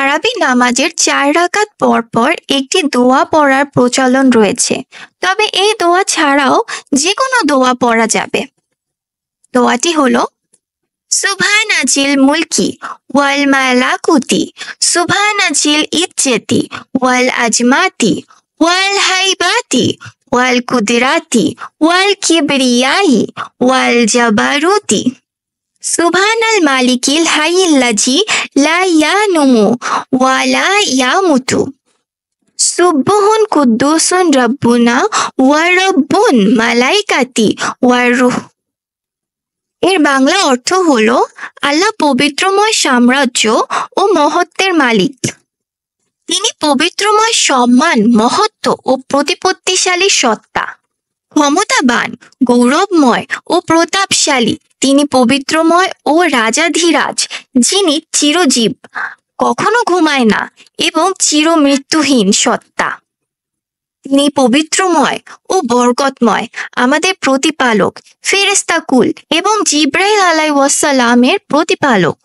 তারাবি নামাজের 4 রাকাত পর পর একটি দোয়া পড়ার প্রচলন রয়েছে, তবে এই দোয়া ছাড়াও যে কোনো দোয়া পড়া যাবে। দোয়াটি হলো সুবহানাজিল মুলকি ওয়াল মালাকুতি সুবহানাজিল ইজ্জতি ওয়াল আজমাতি ওয়াল হাইবাতি ওয়াল কুদরাতি ওয়াল কিবরিয়াই ওয়াল জাবারুতি সুবহানাল মালিকিল হাইয়িল্লাযী লা ইয়ানুমু ওয়া লা ইয়ামুতু সুবহুন কুদ্দুসুন রাব্বুনা ওয়া রাব্বুন মালাইকাতি ওয়ার রূহ। এর বাংলা অর্থ হলো আল্লাহ পবিত্রময় সাম্রাজ্য ও মহত্বের মালিক। তিনি পবিত্রময় সম্মান, মহত্ব ও প্রতিপত্তিশালী সত্তা। ক্ষমতাবান, গৌরবময় ও প্রতাপশালী তিনি পবিত্রময় ও রাজাধিরাজ, যিনি চিরজীব, কখনো ঘুমায় না এবং চিরমৃত্যুহীন সত্তা। তিনি পবিত্রময় ও বরকতময়, আমাদের প্রতিপালক, ফেরেশতাকুল এবং জিবরাইল আলাইহিসসালামের প্রতিপালক।